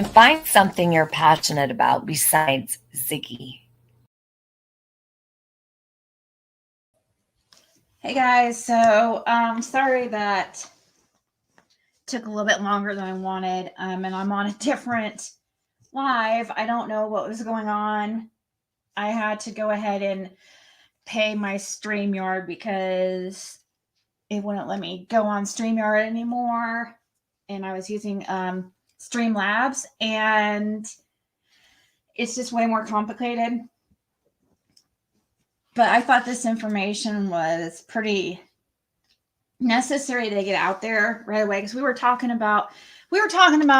and find something you're passionate about besides Ziggy. Hey guys, so sorry that took a little bit longer than I wanted, and I'm on a different live. I don't know what was going on. I had to go ahead and pay my StreamYard because it wouldn't let me go on StreamYard anymore, and I was using Streamlabs, and it's just way more complicated. But I thought this information was pretty necessary to get out there right away because we were talking about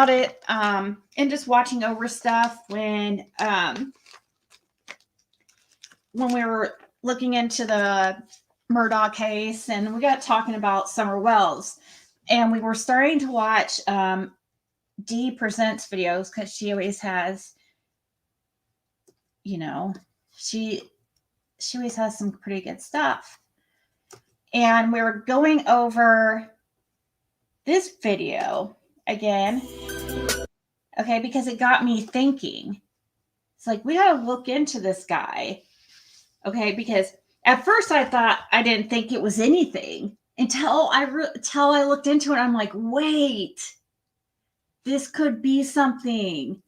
it and just watching over stuff when we were looking into the Murdoch case, and we got talking about Summer Wells, and we were starting to watch Dee Presents videos because she always has, she always has some pretty good stuff. And we were going over this video again, okay, because it got me thinking. It's like, we got to look into this guy, okay, because at first I thought I didn't think it was anything until I looked into it. I'm like, wait, this could be something.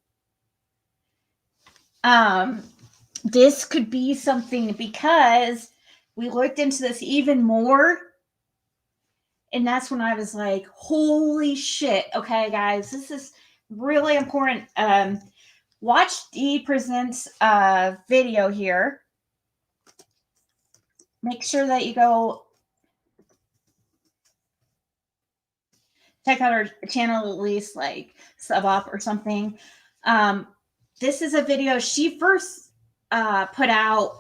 This could be something because we looked into this even more. And that's when I was like, holy shit. Okay, guys, this is really important. Watch Dee Presents video here. Make sure that you go check out her channel, at least like sub up or something. This is a video she first put out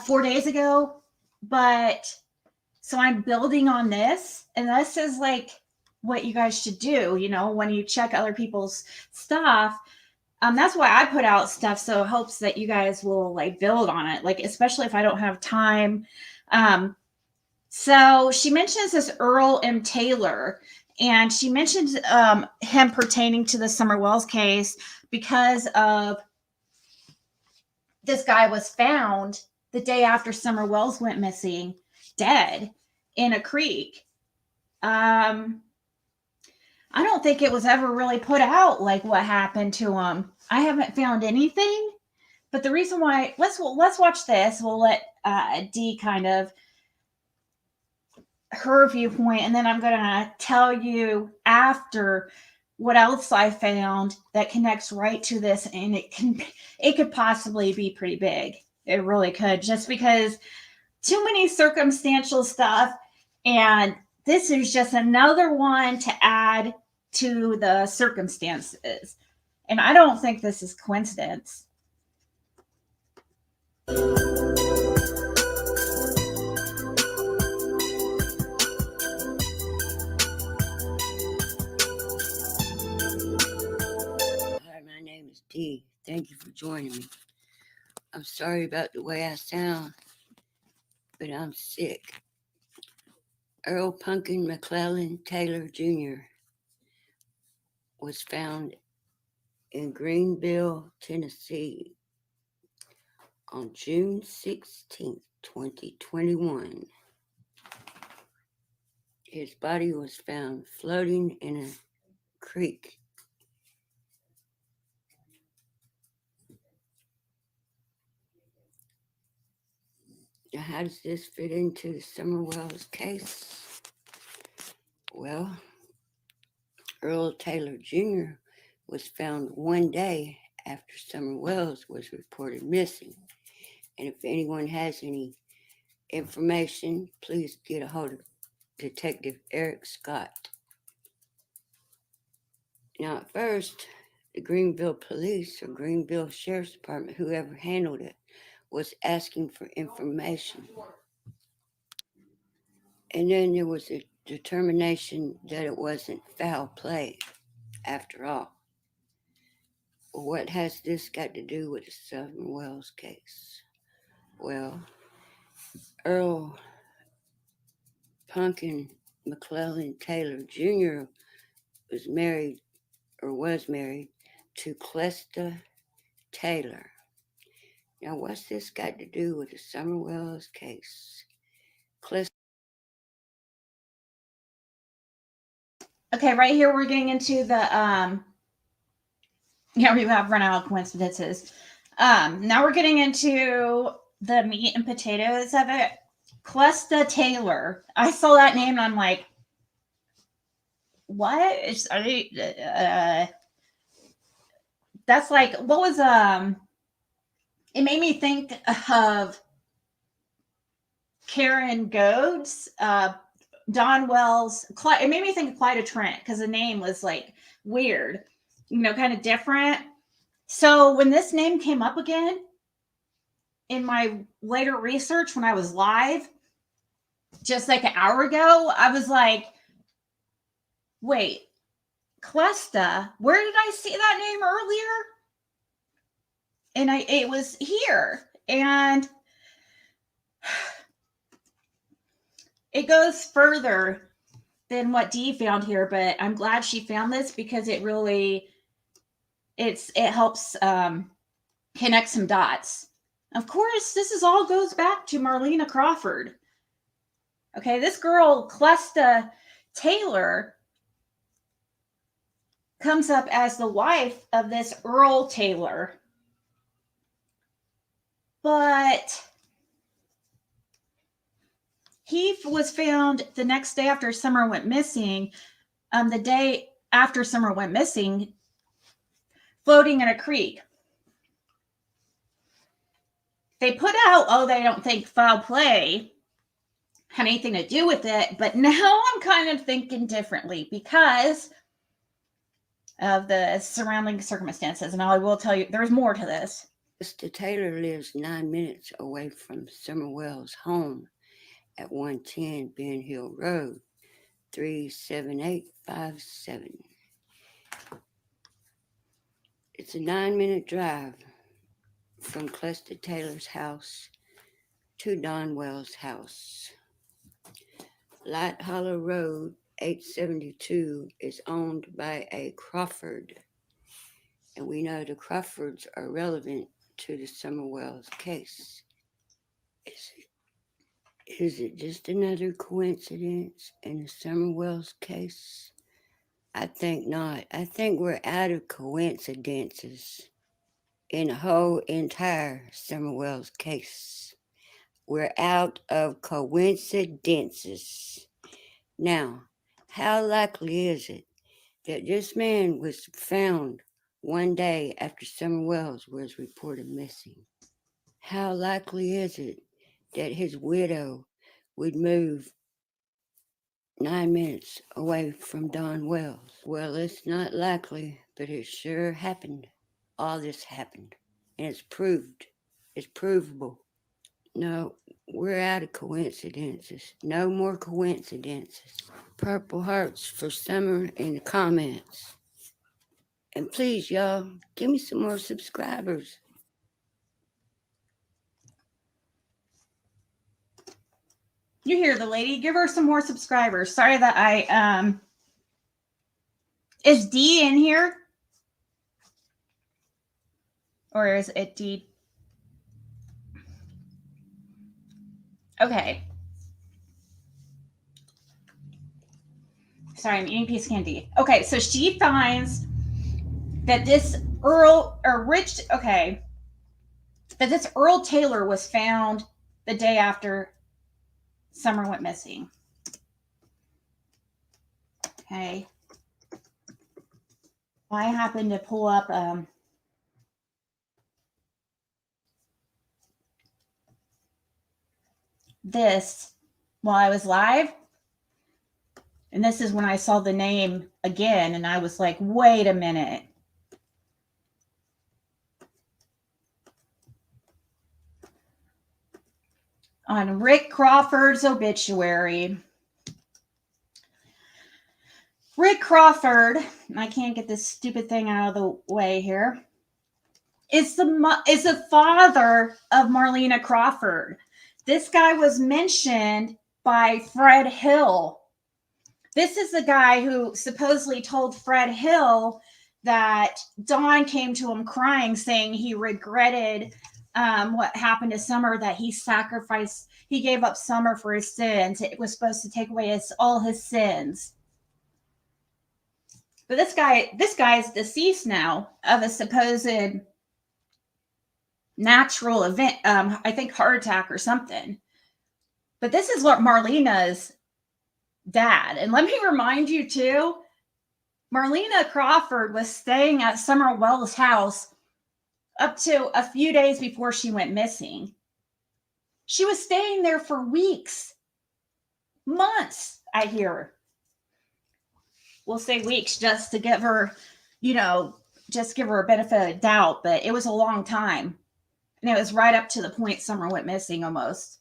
4 days ago, but so I'm building on this, and this is like what you guys should do, when you check other people's stuff. That's why I put out stuff, so it hopes that you guys will like build on it, like especially if I don't have time. So she mentions this Earl M. Taylor, and she mentioned him pertaining to the Summer Wells case because of this guy was found the day after Summer Wells went missing, dead in a creek. I don't think it was ever really put out like what happened to him. I haven't found anything, but the reason why, let's watch this. We'll let Dee kind of her viewpoint, and then I'm gonna tell you after what else I found that connects right to this, and it could possibly be pretty big. It really could, just because too many circumstantial stuff, and this is just another one to add to the circumstances. And I don't think this is coincidence. Hi, my name is Dee. Thank you for joining me. I'm sorry about the way I sound, but I'm sick. Earl Pumpkin McClellan Taylor Jr. was found in Greenville, Tennessee on June 16th, 2021. His body was found floating in a creek. Now, how does this fit into the Summer Wells case? Well, Earl Taylor Jr. was found one day after Summer Wells was reported missing. And if anyone has any information, please get a hold of Detective Eric Scott. Now, at first, the Greenville Police or Greenville Sheriff's Department, whoever handled it, was asking for information. And then there was a determination that it wasn't foul play after all. Well, what has this got to do with the Summer Wells case? Well, Earl Pumpkin McClellan Taylor Jr. was married or was married to Clesta Taylor. Now, what's this got to do with the Summer Wells case? Okay, right here we're getting into the yeah, we have run out of coincidences. Now we're getting into the meat and potatoes of it. Clesta Taylor. I saw that name and I'm like, what? Are they that's like, what was it made me think of Karen Goads, Don Wells. It made me think of Clyde Trent because the name was like weird, kind of different. So when this name came up again in my later research, when I was live just like an hour ago, I was like, wait, Clesta, where did I see that name earlier? And it was here. And it goes further than what Dee found here, but I'm glad she found this because it really, it helps connect some dots. Of course, this all goes back to Marlena Crawford. Okay, this girl, Clesta Taylor, comes up as the wife of this Earl Taylor. But he was found the next day after Summer went missing, the day after Summer went missing, floating in a creek. They put out, oh, they don't think foul play had anything to do with it, but now I'm kind of thinking differently because of the surrounding circumstances. And I will tell you, there's more to this. Mr. Taylor lives 9 minutes away from Summer Wells' home at 110 Ben Hill Road, 37857. It's a 9-minute drive from Clesta Taylor's house to Don Wells' house. Light Hollow Road 872 is owned by a Crawford, and we know the Crawfords are relevant to the Summer Wells case. Is it just another coincidence in the Summer Wells case? I think not. I think we're out of coincidences in the whole entire Summer Wells case. We're out of coincidences. Now, how likely is it that this man was found one day after Summer Wells was reported missing? How likely is it that his widow would move 9 minutes away from Don Wells? Well, it's not likely, but it sure happened. All this happened, and it's proved. It's provable. No, we're out of coincidences. No more coincidences. Purple hearts for Summer in the comments. And please, y'all, give me some more subscribers. You hear the lady. Give her some more subscribers. Sorry that I is Dee in here? Or is it Dee? Okay. Sorry, I'm eating a piece of candy. Okay, so she finds that this Earl that this Earl Taylor was found the day after Summer went missing. Okay. I happened to pull up this while I was live. And this is when I saw the name again, and I was like, wait a minute. On Rick Crawford's obituary. Rick Crawford, I can't get this stupid thing out of the way here, is the father of Marlena Crawford. This guy was mentioned by Fred Hill. This is the guy who supposedly told Fred Hill that Dawn came to him crying, saying he regretted what happened to Summer, that he gave up Summer for his sins. It was supposed to take away all his sins. But this guy's deceased now of a supposed natural event, I think heart attack or something. But this is what Marlena's dad. And let me remind you too, Marlena Crawford was staying at Summer Wells' house up to a few days before she went missing. She was staying there for weeks, months, I hear. We'll say weeks just to give her, just give her a benefit of the doubt, but it was a long time. And it was right up to the point Summer went missing almost.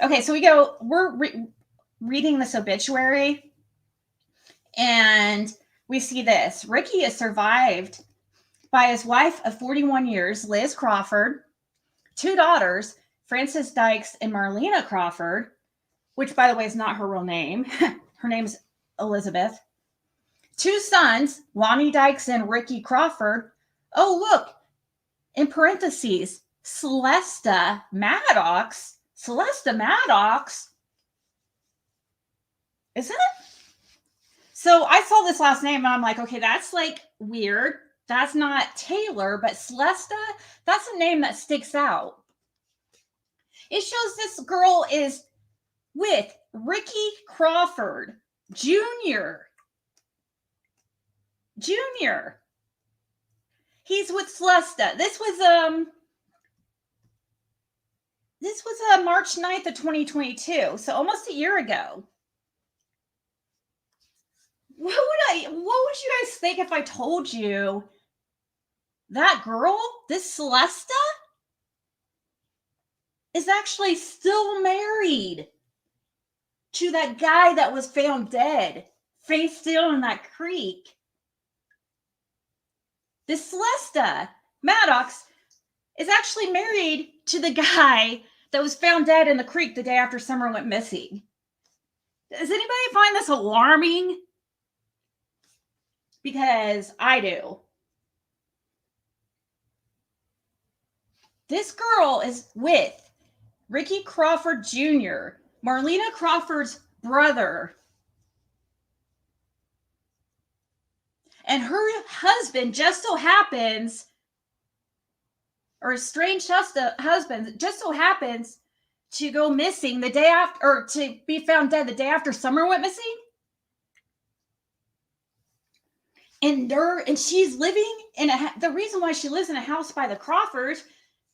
Okay, so we're reading this obituary, and we see this. Ricky is survived by his wife of 41 years, Liz Crawford, 2 daughters, Frances Dykes and Marlena Crawford, which, by the way, is not her real name. Her name's Elizabeth. 2 sons, Lonnie Dykes and Ricky Crawford. Oh, look, in parentheses, Celesta Maddox. Celesta Maddox? Is it? So I saw this last name and I'm like, okay, that's like weird. That's not Taylor, but Celesta, that's a name that sticks out. It shows this girl is with Ricky Crawford Jr. He's with Celesta. This was March 9th of 2022, so almost a year ago. What would you guys think if I told you that girl, this Celesta, is actually still married to that guy that was found dead, face down in that creek? This Celesta Maddox is actually married to the guy that was found dead in the creek the day after Summer went missing. Does anybody find this alarming? Because I do. This girl is with Ricky Crawford Jr., Marlena Crawford's brother. And her husband just so happens, or estranged husband just so happens to go missing the day after, or to be found dead the day after Summer went missing. And she's living in the reason why she lives in a house by the Crawfords,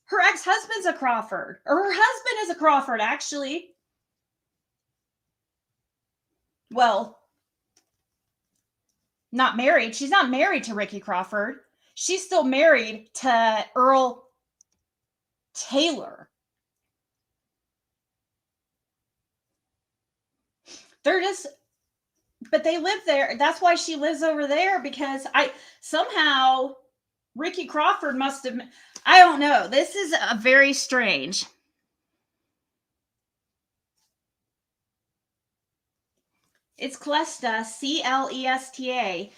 her ex-husband's a Crawford, or her husband is a Crawford, actually. Well, not married. She's not married to Ricky Crawford. She's still married to Earl Taylor. But they live there. That's why she lives over there, because somehow Ricky Crawford must have, I don't know. This is a very strange. It's Clesta, Clesta.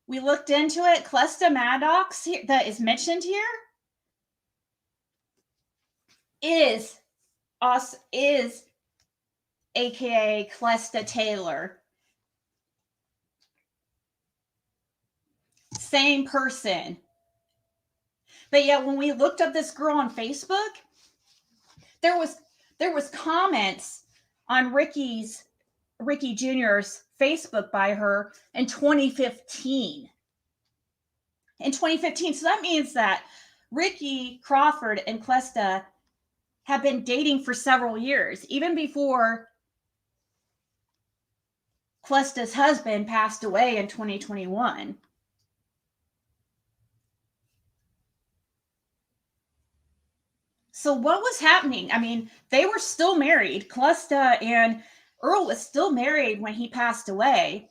We looked into it. Clesta Maddox that is mentioned here is aka Clesta Taylor. Same person. But yet when we looked up this girl on Facebook, there was comments on Ricky Jr.'s Facebook by her in 2015. So that means that Ricky Crawford and Clesta have been dating for several years, even before Clesta's husband passed away in 2021. So what was happening? I mean, they were still married. Clesta and Earl was still married when he passed away,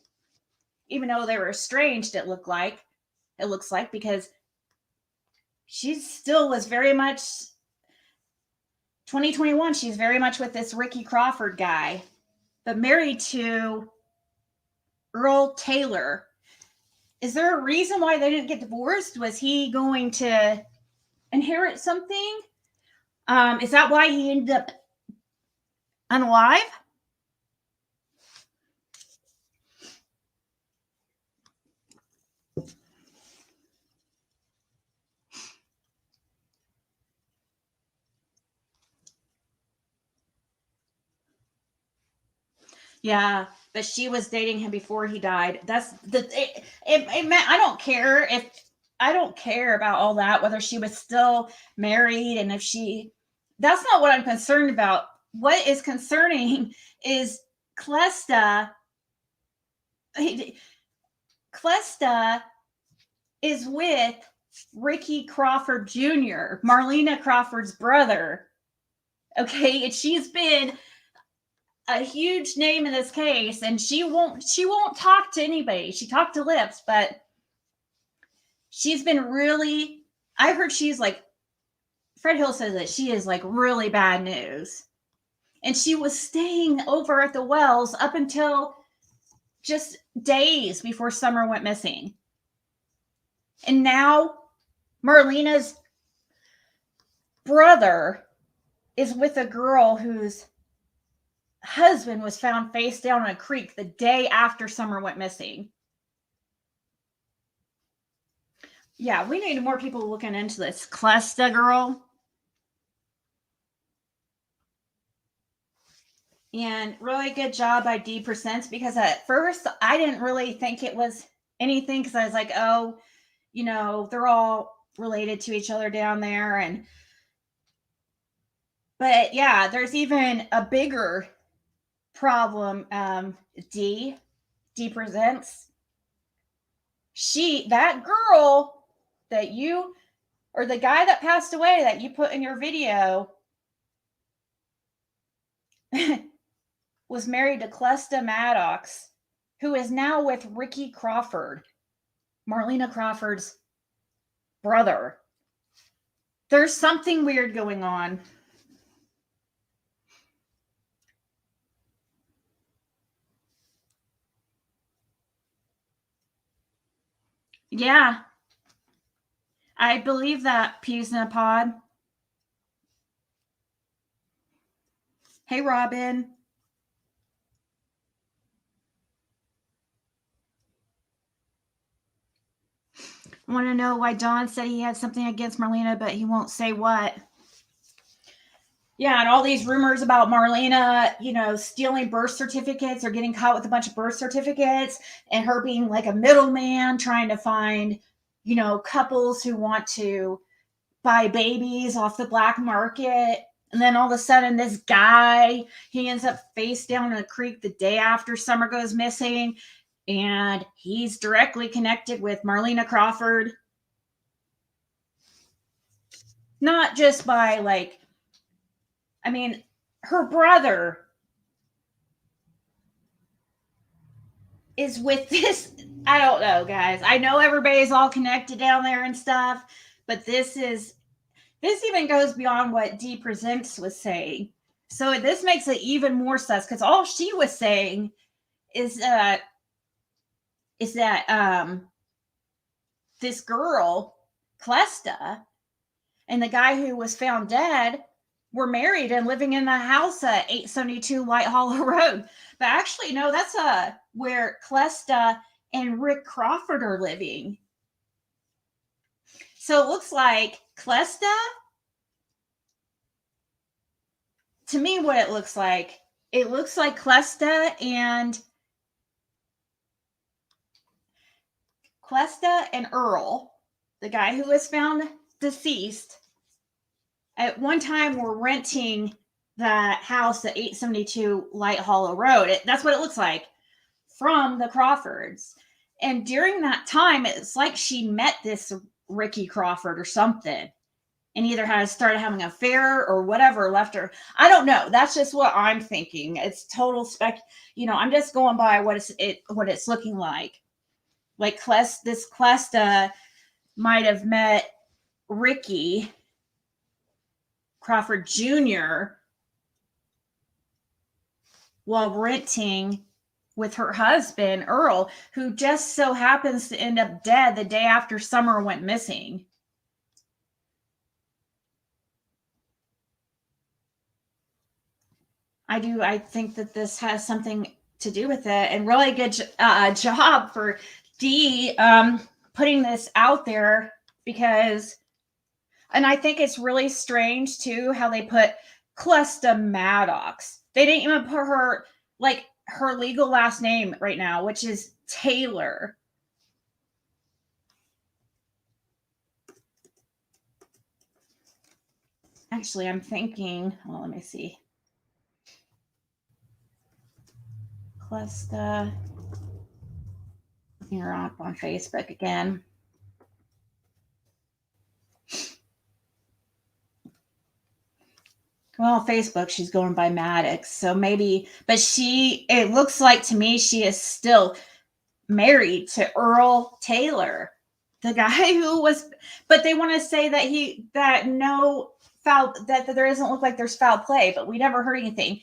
even though they were estranged, it looks like, because she still was very much 2021. She's very much with this Ricky Crawford guy, but married to Earl Taylor. is there a reason why they didn't get divorced? Was he going to inherit something? Is that why he ended up unalive? Yeah, but she was dating him before he died. That's I don't care about all that, whether she was still married and if she, that's not what I'm concerned about. What is concerning is Clesta. Clesta is with Ricky Crawford Jr., Marlena Crawford's brother. Okay, and she's been a huge name in this case, and she won't talk to anybody. She talked to Lips, but she's been really, I heard she's like, Fred Hill says that she is like really bad news. And she was staying over at the Wells up until just days before Summer went missing. And now Marlena's brother is with a girl whose husband was found face down in a creek the day after Summer went missing. Yeah, we need more people looking into this. Clesta girl. And really good job by D Percents, because at first I didn't really think it was anything, because I was like, oh, you know, they're all related to each other down there. But yeah, there's even a bigger problem. D Presents. That girl that you, or the guy that passed away that you put in your video, was married to Clesta Maddox, who is now with Ricky Crawford, Marlena Crawford's brother. There's something weird going on. Yeah. I believe that, Peas in a Pod. Hey, Robin. I want to know why Don said he had something against Marlena, but he won't say what. Yeah, and all these rumors about Marlena, you know, stealing birth certificates or getting caught with a bunch of birth certificates, and her being like a middleman trying to find, you know, couples who want to buy babies off the black market. And then all of a sudden, this guy, he ends up face down in a creek the day after Summer goes missing. And he's directly connected with Marlena Crawford. Not just by like, I mean, her brother is with this. I don't know, guys. I know everybody's all connected down there and stuff, but this even goes beyond what D Presents was saying. So this makes it even more sus, because all she was saying is that this girl, Clesta, and the guy who was found dead were married and living in the house at 872 White Hollow Road. But actually, no, that's where Clesta and Rick Crawford are living. So it looks like Clesta, to me, what it looks like Clesta and Earl, the guy who was found deceased, at one time were renting that house at 872 Light Hollow Road. That's what it looks like from the Crawfords. And during that time, it's like she met this Ricky Crawford or something, and either had started having an affair or whatever left her. I don't know. That's just what I'm thinking. It's total spec. You know, I'm just going by what it's looking like. Like this Clesta might have met Ricky Crawford Jr. while renting with her husband, Earl, who just so happens to end up dead the day after Summer went missing. I think that this has something to do with it, and really good job for Dee putting this out there, because, and I think it's really strange too how they put Clusta Maddox. They didn't even put her, like, her legal last name right now, which is Taylor. Actually, I'm thinking, well, let me see. Clusta. Looking her up on Facebook again. Well, Facebook, she's going by Maddox. So maybe, but it looks like to me she is still married to Earl Taylor, the guy who was, but they want to say that no foul, that there doesn't look like there's foul play, but we never heard anything.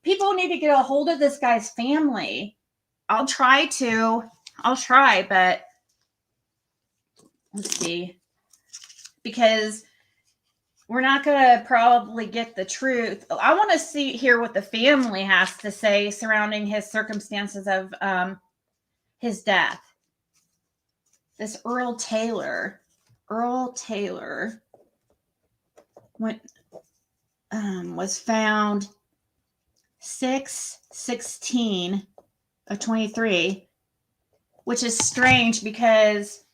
People need to get a hold of this guy's family. I'll try, but let's see, because we're not going to probably get the truth. I want to hear what the family has to say surrounding his circumstances of his death. This Earl Taylor went, was found 6/16 of 23, which is strange because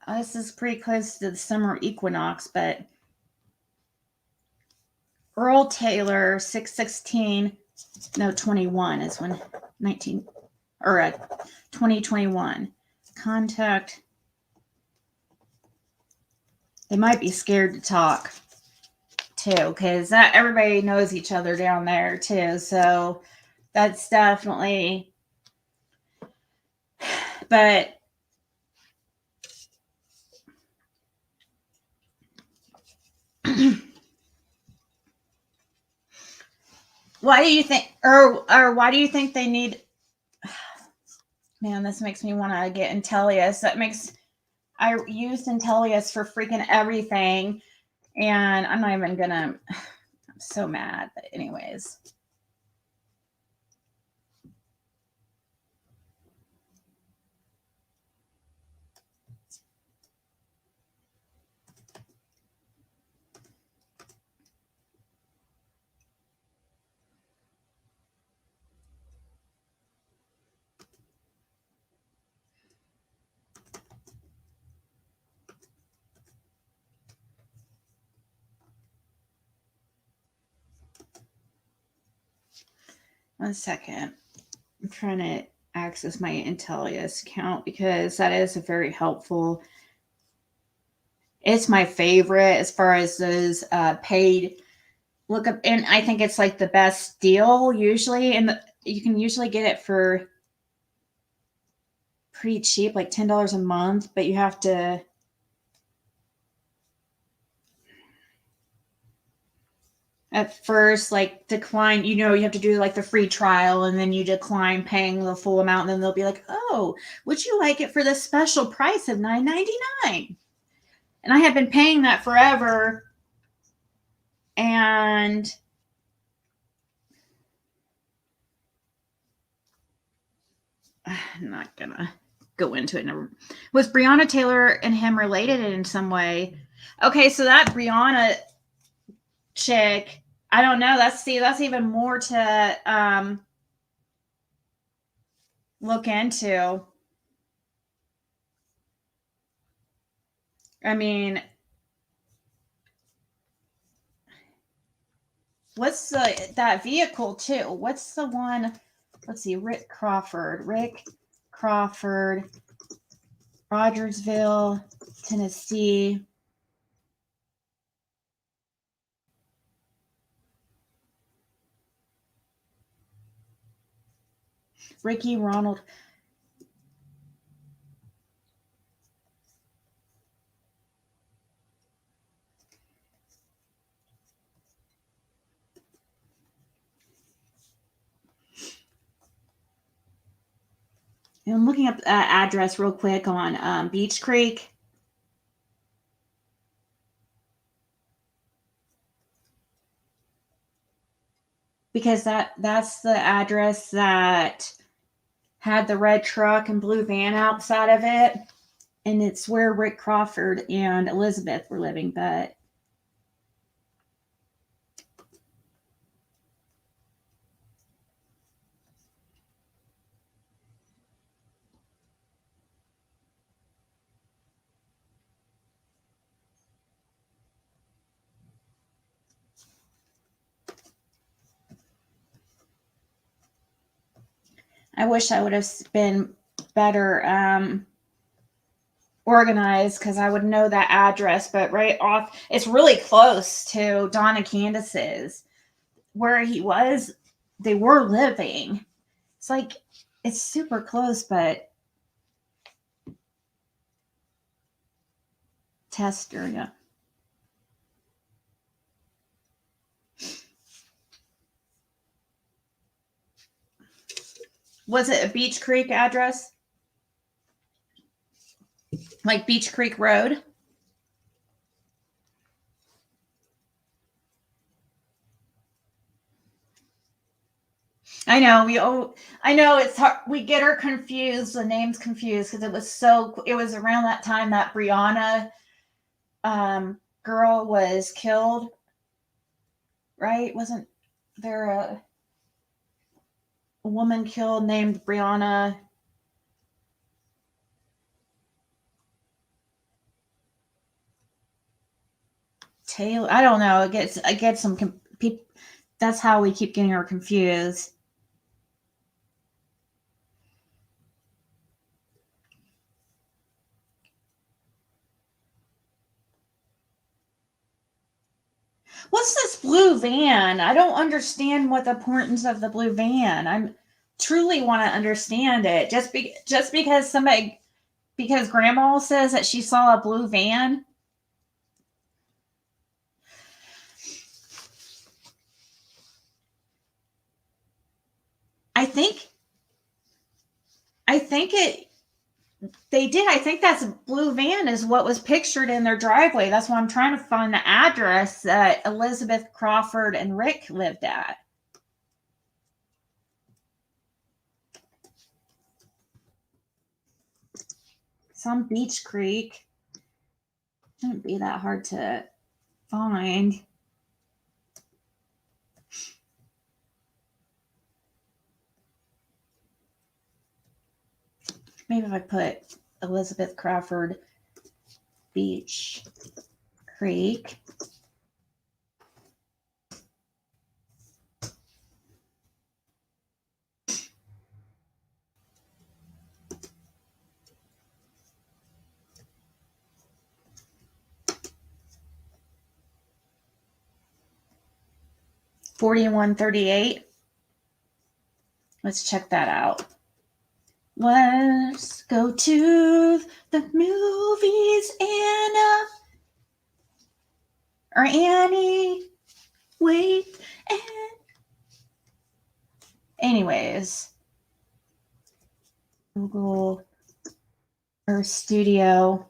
this is pretty close to the summer equinox, but Earl Taylor 6/16, no, 21 is when 2021. Contact. They might be scared to talk too, because everybody knows each other down there too. So that's definitely, but why do you think, or why do you think they need, man, this makes me want to get Intellius. I used Intellius for freaking everything, and I'm not even gonna, I'm so mad, but anyways. One second. I'm trying to access my Intellius account because that is a very helpful. It's my favorite as far as those paid lookup, and I think it's like the best deal usually, and you can usually get it for pretty cheap, like $10 a month, but you have to at first like decline, you have to do like the free trial, and then you decline paying the full amount, and then they'll be like, oh, would you like it for the special price of $9.99? And I have been paying that forever, and I'm not gonna go into it. Was Breonna Taylor and him related in some way? Okay, so that Breonna chick, I don't know. That's even more to look into. I mean, what's that vehicle too? What's the one? Let's see, Rick Crawford, Rogersville, Tennessee. Ricky Ronald. I'm looking up the address real quick on Beach Creek. Because that's the address that had the red truck and blue van outside of it. And it's where Rick Crawford and Elizabeth were living. But I wish I would have been better organized, because I would know that address. But right off, it's really close to Donna Candace's, where they were living. It's like, it's super close, but Tester, yeah. Was it a Beach Creek address? Like Beach Creek Road? I know I know it's hard. We get her confused, the names confused, because it was around that time that Brianna girl was killed, right? Wasn't there a woman killed named Brianna Taylor? I don't know. I get some people. That's how we keep getting her confused. What's this blue van? I don't understand what the importance of the blue van. I truly want to understand it. Just because because Grandma says that she saw a blue van. I think they did. I think that's blue van is what was pictured in their driveway. That's why I'm trying to find the address that Elizabeth Crawford and Rick lived at. Some Beach Creek. Shouldn't be that hard to find. Maybe if I put Elizabeth Crawford Beach Creek. $41.38. Let's check that out. Let's go to the movies, Anna. Or Annie. Wait. Anyways. Google Earth Studio.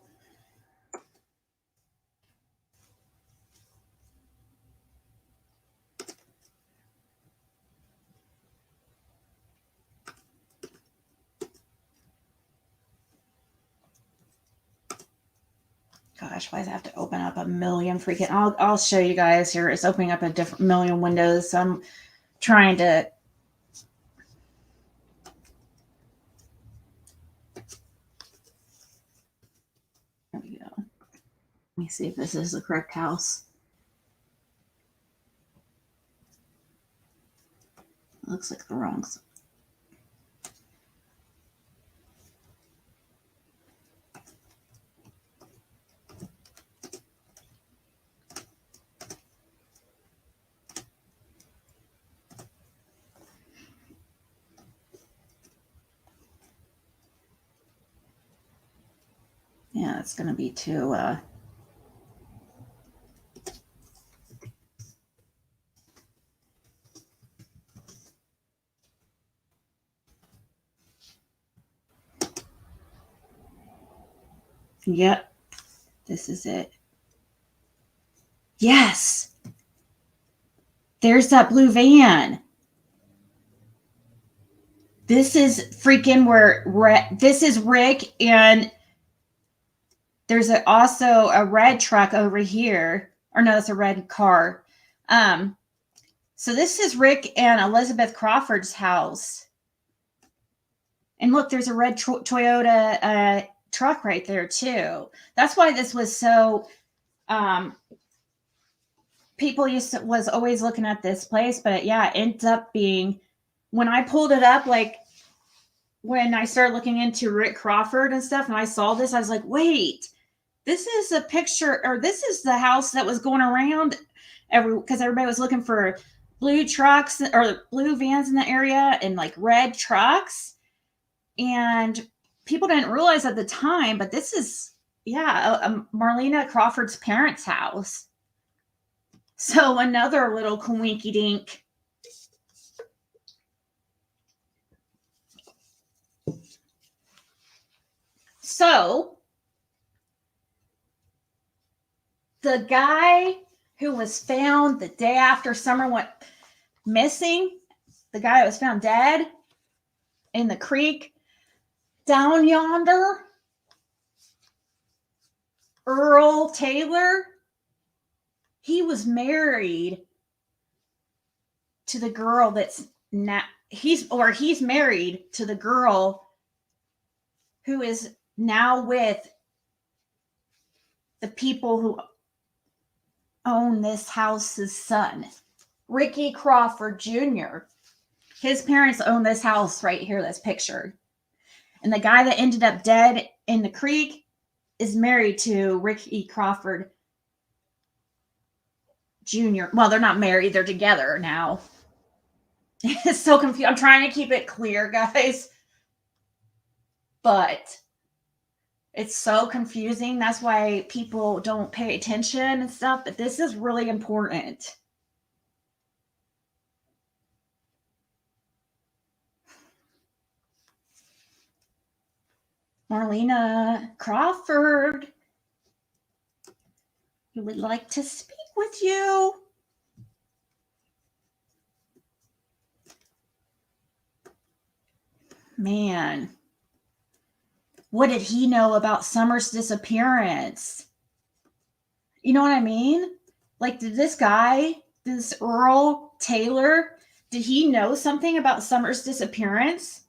Gosh, why does it have to open up a million freaking? I'll show you guys here. It's opening up a different million windows. So I'm trying to. There we go. Let me see if this is the correct house. It looks like the wrong. Yeah, it's going to be too. Yep. This is it. Yes. There's that blue van. This is freaking where this is Rick, and there's also a red truck over here. Or no, it's a red car. So this is Rick and Elizabeth Crawford's house. And look, there's a red Toyota truck right there too. That's why this was so. People was always looking at this place, but yeah, it ends up being, when I pulled it up, like when I started looking into Rick Crawford and stuff, and I saw this, I was like, wait, this is a picture, or this is the house that was going around because everybody was looking for blue trucks or blue vans in the area and like red trucks. And people didn't realize at the time, but this is, Marlena Crawford's parents' house. So another little coinky dink. So the guy who was found the day after Summer went missing, the guy that was found dead in the creek down yonder, Earl Taylor, he was married to the girl that's now, he's married to the girl who is now with the people who own this house's son, Ricky Crawford Jr. His parents own this house right here, this picture. And the guy that ended up dead in the creek is married to Ricky Crawford Jr. Well, they're not married, they're together now. It's so confusing. I'm trying to keep it clear, guys. But it's so confusing. That's why people don't pay attention and stuff. But this is really important. Marlena Crawford, we would like to speak with you. Man, what did he know about Summer's disappearance? You know what I mean? Like, did this guy, this Earl Taylor, did he know something about Summer's disappearance?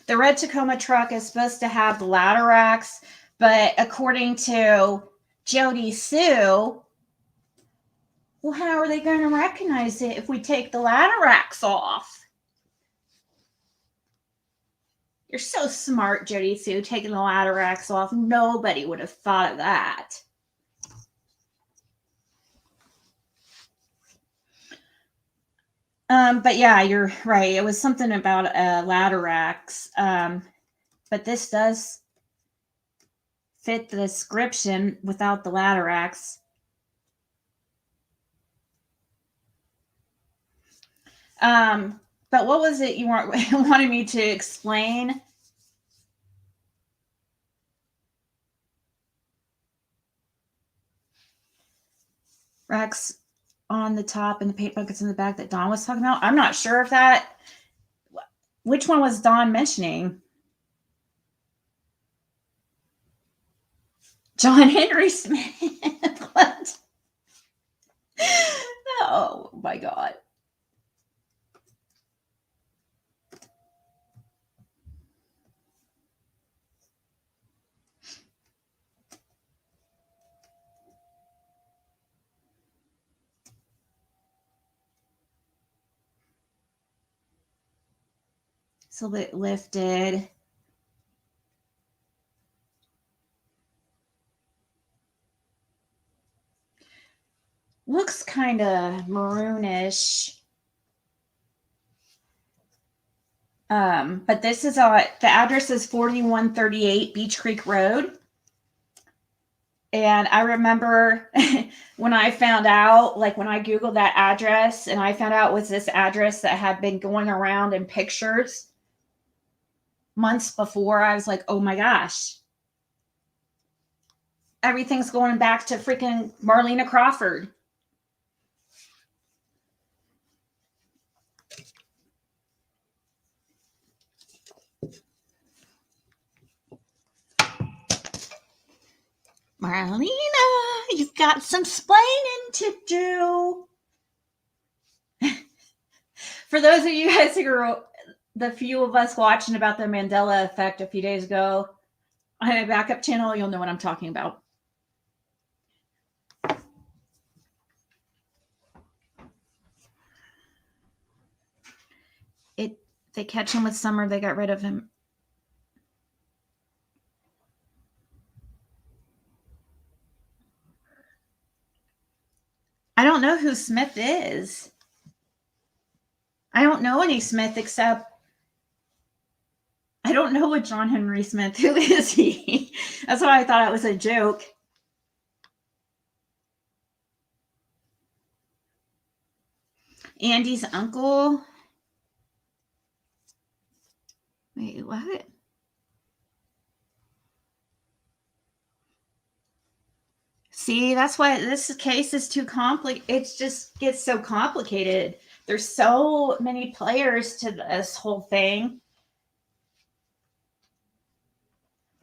The red Tacoma truck is supposed to have the ladder racks, but according to Jody Sue, well, how are they going to recognize it if we take the ladder racks off? You're so smart, Jody Sue, taking the ladder racks off. Nobody would have thought of that. But yeah, you're right. It was something about ladder racks. But this does fit the description without the ladder racks. But what was it you wanted me to explain? Racks on the top and the paint buckets in the back that Dawn was talking about. I'm not sure if that, which one was Dawn mentioning? John Henry Smith. What? Oh my God. So it lifted. Looks kind of maroonish. But this is the address is 4138 Beach Creek Road. And I remember when I found out, like when I Googled that address and I found out it was this address that had been going around in pictures months before, I was like, oh my gosh. Everything's going back to freaking Marlena Crawford. Marlena, you've got some splaining to do. For those of you guys who are the few of us watching about the Mandela effect a few days ago on my backup channel, you'll know what I'm talking about. They catch him with Summer, they got rid of him. I don't know who Smith is. I don't know any Smith except I don't know what John Henry Smith. Who is he? That's why I thought it was a joke. Andy's uncle. Wait, what? See, that's why this case is too complicated. It just gets so complicated. There's so many players to this whole thing.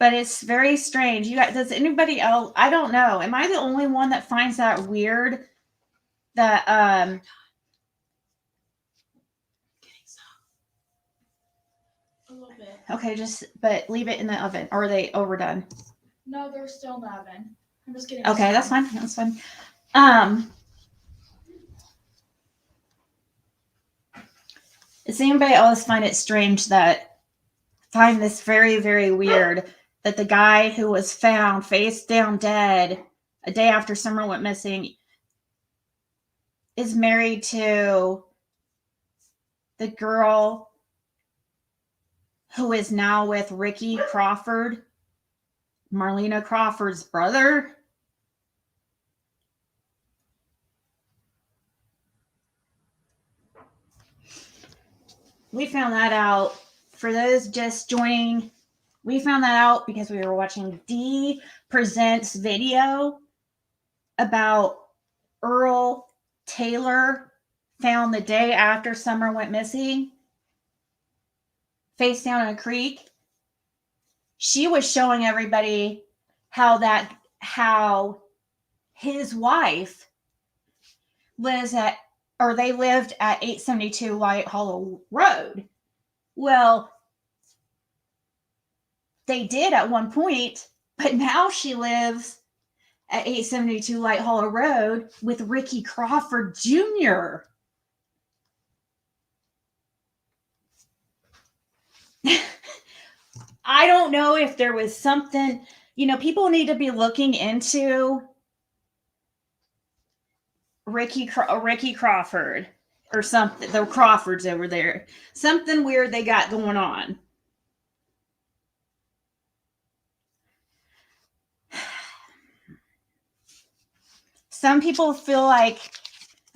But it's very strange. Does anybody else? I don't know. Am I the only one that finds that weird? That Getting some. A little bit. Okay, but leave it in the oven. Or are they overdone? No, they're still in the oven. I'm just getting. Okay, that's fine. That's fine. Does anybody else find it strange find this very, very weird that the guy who was found face down dead a day after Summer went missing is married to the girl who is now with Ricky Crawford, Marlena Crawford's brother? We found that out. For those just joining, we found that out because we were watching Dee Presents video about Earl Taylor found the day after Summer went missing, face down in a creek. She was showing everybody how his wife they lived at 872 White Hollow Road. Well, they did at one point, but now she lives at 872 White Hollow Road with Ricky Crawford Jr. I don't know if there was something, people need to be looking into Ricky Crawford or something. The Crawfords over there. Something weird they got going on. Some people feel like,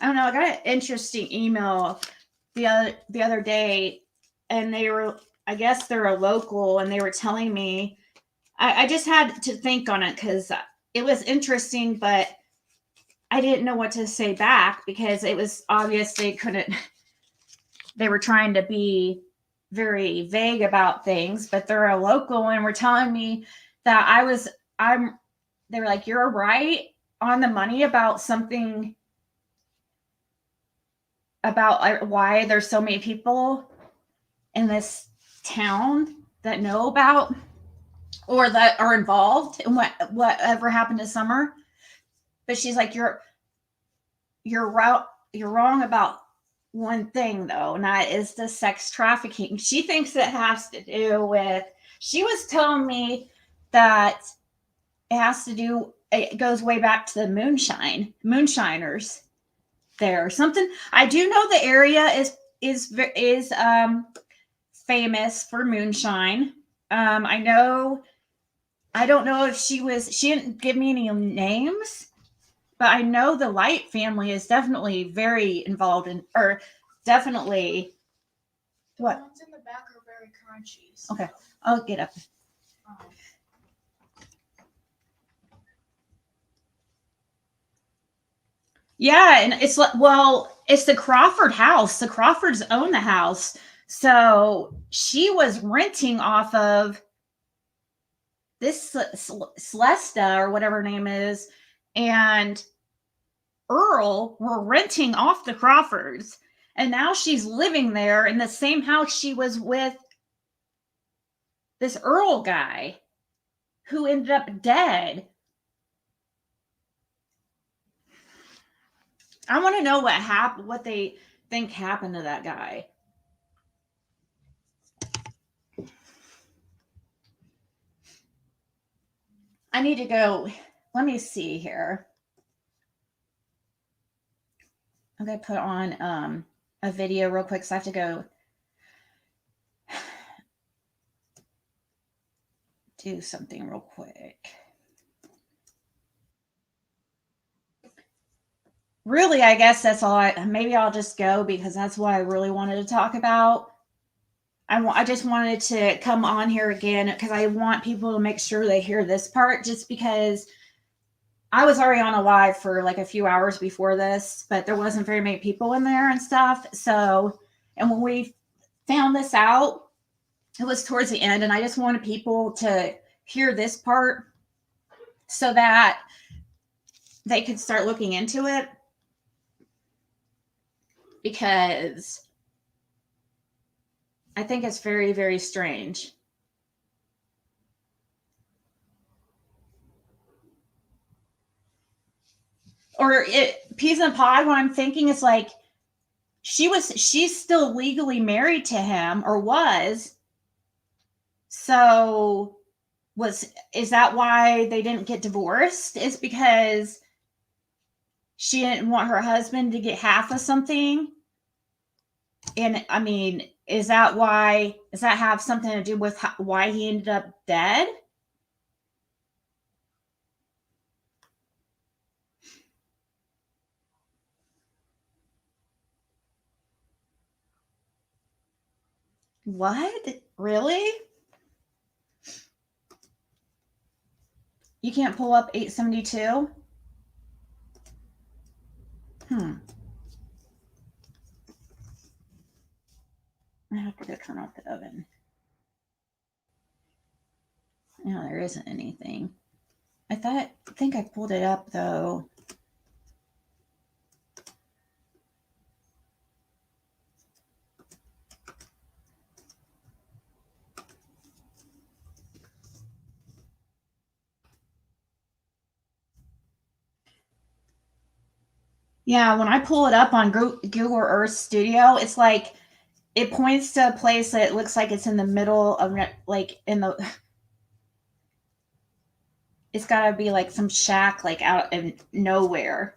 I don't know, I got an interesting email the other day, and I guess they're a local, and they were telling me, I just had to think on it because it was interesting, but I didn't know what to say back because it was obvious they were trying to be very vague about things, but they're a local and were telling me that they were like, you're right on the money about something about why there's so many people in this town that know about or that are involved in whatever happened to Summer. But she's like, you're wrong about one thing though, and that is the sex trafficking. She thinks it has to do with, she was telling me that it goes way back to the moonshiners there or something. I do know the area is famous for moonshine. I don't know if she didn't give me any names, but I know the Light family is definitely very involved in, or definitely, The what? ones in the back are very crunchy. So, Okay, I'll get up. um, Yeah, and it's like, well, it's the Crawford house. The Crawfords own the house. So she was renting off of this Celesta or whatever her name is, and Earl were renting off the Crawfords. And now she's living there in the same house she was with this Earl guy who ended up dead. I want to know what happened, what they think happened to that guy. I need to go. Let me see here. I'm going to put on a video real quick, so I have to go do something real quick. Really, I guess that's all. Maybe I'll just go because that's what I really wanted to talk about. I just wanted to come on here again because I want people to make sure they hear this part, just because I was already on a live for like a few hours before this, but there wasn't very many people in there and stuff. So, and when we found this out, it was towards the end, and I just wanted people to hear this part so that they could start looking into it, because I think it's very, very strange. Or peas in a pod, what I'm thinking is like, she's still legally married to him, or was. So is that why they didn't get divorced? Is because she didn't want her husband to get half of something? And I mean, does that have something to do with why he ended up dead? What? Really? You can't pull up 872? I have to go turn off the oven. No, there isn't anything. I think I pulled it up though. Yeah, when I pull it up on Google Earth Studio, it's like it points to a place that looks like it's in the middle of, like, it's got to be like some shack, like out in Nowhereville.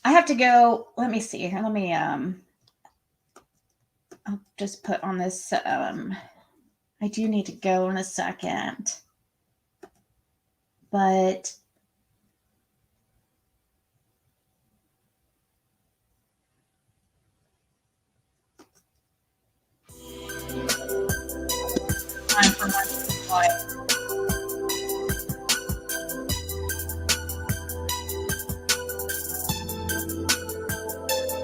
I have to go. Let me see here. I'll just put on this. I do need to go in a second, but time for my flight.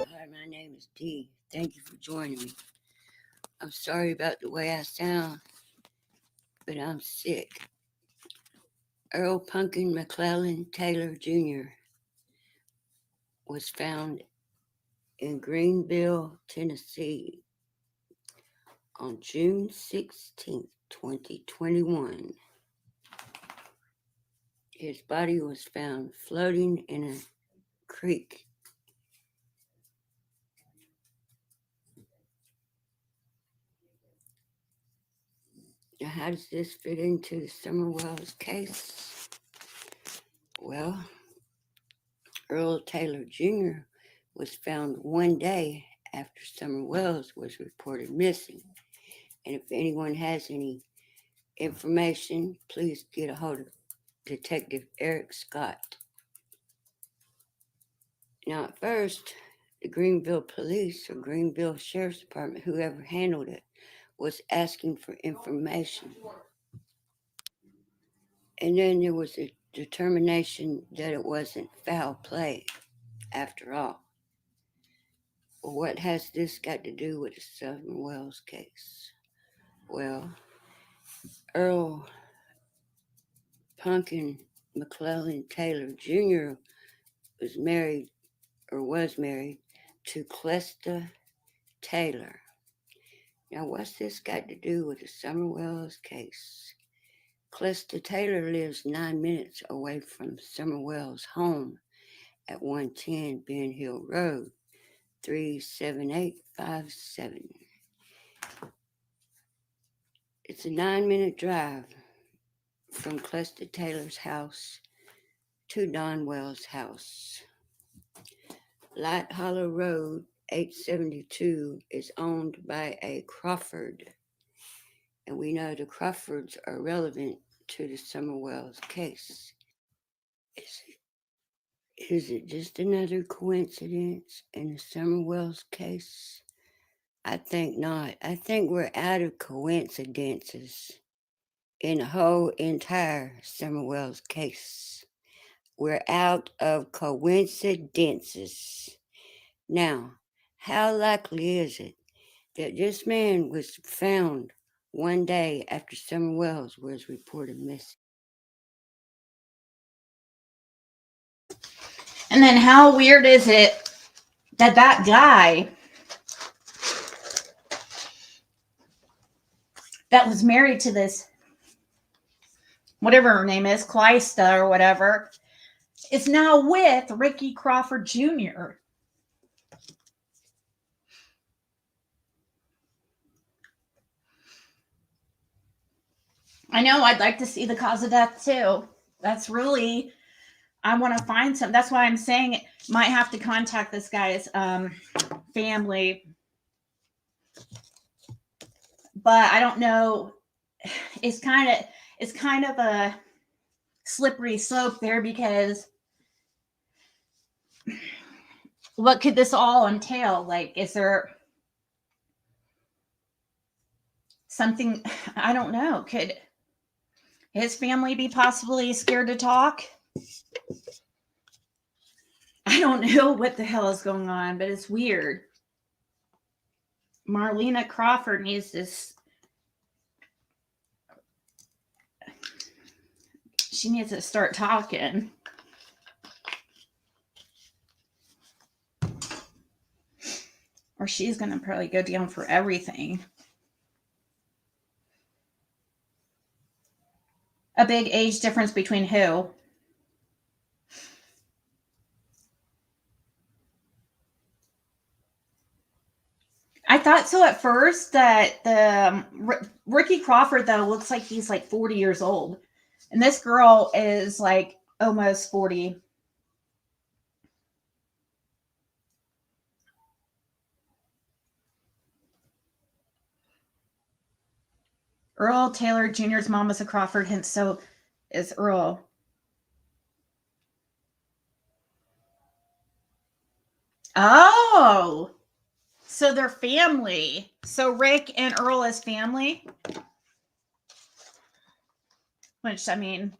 Hi, my name is Dee. Thank you for joining me. I'm sorry about the way I sound, but I'm sick. Earl Pumpkin McClellan Taylor Jr. was found in Greenville, Tennessee on June 16th, 2021. His body was found floating in a creek. Now, how does this fit into the Summer Wells case? Well, Earl Taylor Jr. was found one day after Summer Wells was reported missing. And if anyone has any information, please get a hold of Detective Eric Scott. Now, at first, the Greenville Police or Greenville Sheriff's Department, whoever handled it, was asking for information. And then there was a determination that it wasn't foul play after all. Well, what has this got to do with the Summer Wells case? Well, Earl Pumpkin McClellan Taylor Jr. was married to Clesta Taylor. Now, what's this got to do with the Summer Wells case? Clesta Taylor lives 9 minutes away from Summer Wells' home at 110 Ben Hill Road, 37857. It's a 9-minute drive from Clesta Taylor's house to Don Wells' house. Light Hollow Road 872 is owned by a Crawford, and we know the Crawfords are relevant to the Summer Wells case. Is it just another coincidence in the Summer Wells case? I think not. I think we're out of coincidences in the whole entire Summer Wells case. We're out of coincidences. Now, how likely is it that this man was found one day after Summer Wells was reported missing? And then how weird is it that that guy that was married to this, whatever her name is, Clysta or whatever, is now with Ricky Crawford Jr. I know, I'd like to see the cause of death too. That's really, I want to find some. That's why I'm saying it might have to contact this guy's family. But I don't know. It's kind of a slippery slope there, because what could this all entail? Like, is there something, I don't know. Could his family be possibly scared to talk? I don't know what the hell is going on, but it's weird. Marlena Crawford needs this. She needs to start talking. Or she's going to probably go down for everything. A big age difference between who? I thought so at first, that the Ricky Crawford, though, looks like he's like 40 years old. And this girl is like almost 40. Earl Taylor Jr.'s mom is a Crawford, hence so is Earl. Oh, so they're family. So Rick and Earl is family. Which, I mean,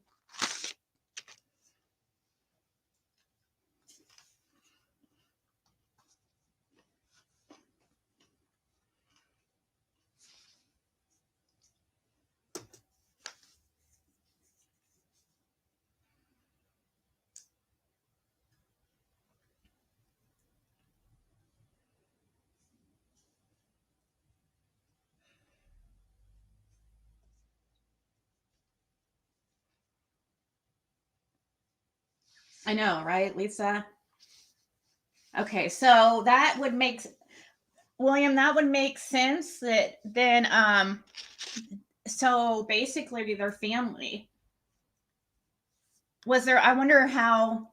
I know, right, Lisa? Okay, so that would make, William, that would make sense that then, so basically their family. Was there, I wonder how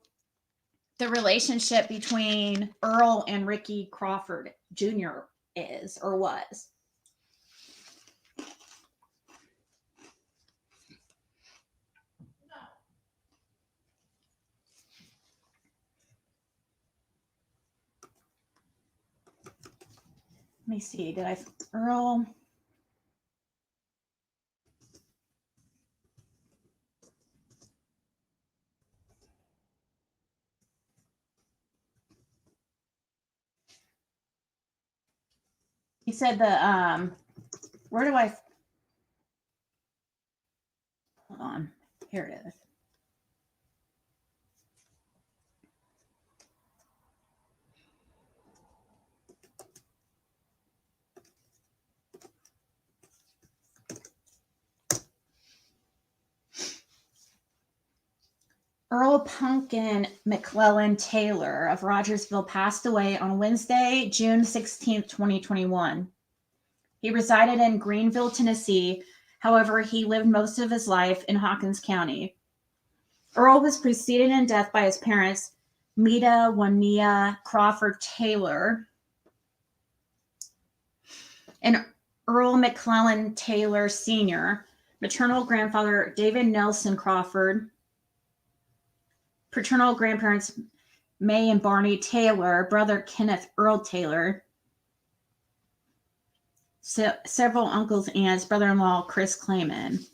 the relationship between Earl and Ricky Crawford Jr. is or was. Let me see. Did I Earl? He said the where do I hold on? Here it is. Earl Pumpkin McClellan Taylor of Rogersville passed away on Wednesday, June 16th, 2021. He resided in Greenville, Tennessee. However, he lived most of his life in Hawkins County. Earl was preceded in death by his parents, Meta Wania Crawford Taylor and Earl McClellan Taylor Sr., maternal grandfather David Nelson Crawford, paternal grandparents May and Barney Taylor, brother Kenneth Earl Taylor, several uncles, aunts, brother-in-law Chris Clayman.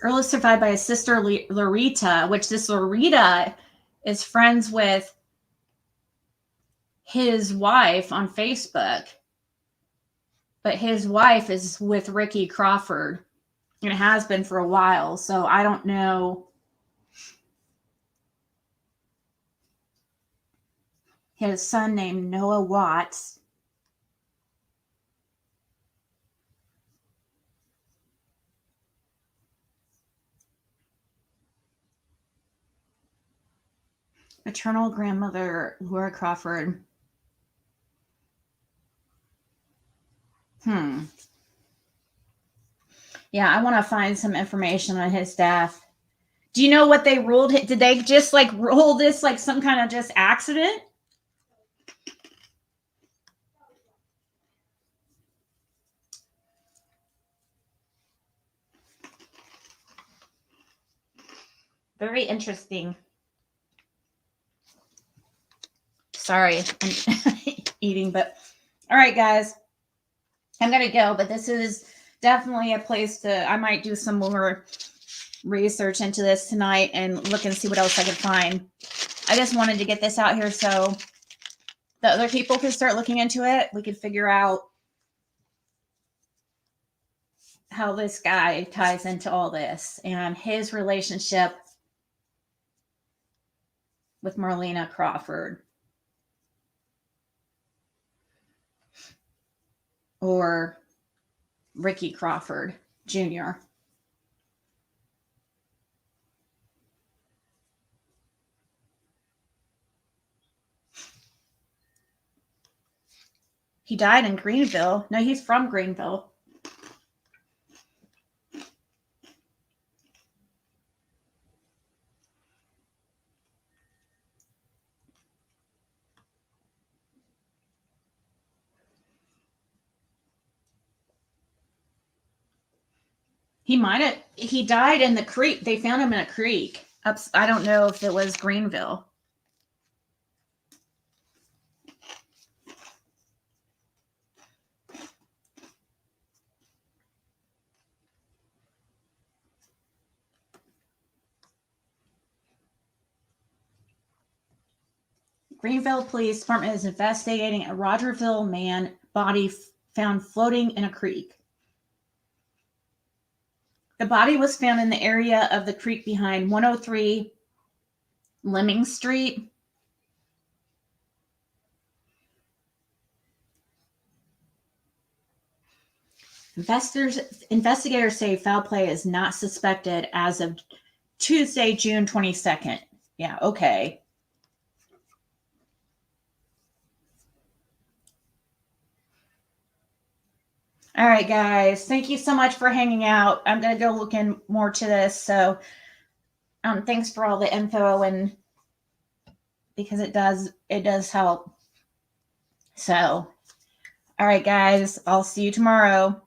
Earl is survived by his sister Loretta, which this Loretta is friends with his wife on Facebook. But his wife is with Ricky Crawford and has been for a while. So I don't know. His son named Noah Watts. Maternal grandmother Laura Crawford. Yeah, I want to find some information on his death. Do you know what they ruled? Did they just like rule this like some kind of just accident? Very interesting. Sorry, I'm eating, but all right, guys. I'm going to go, but this is definitely a place to, I might do some more research into this tonight and look and see what else I can find. I just wanted to get this out here so the other people can start looking into it. We can figure out how this guy ties into all this and his relationship with Marlena Crawford. Or Ricky Crawford Jr. He died in Greenville. No, he's from Greenville. He died in the creek. They found him in a creek. I don't know if it was Greenville. Greenville Police Department is investigating a Rogersville man body found floating in a creek. The body was found in the area of the creek behind 103 Lemming Street. Investigators say foul play is not suspected as of Tuesday, June 22nd. Yeah, okay. All right, guys. Thank you so much for hanging out. I'm going to go look in more to this. So Thanks for all the info, and because it does help. So, all right, guys, I'll see you tomorrow.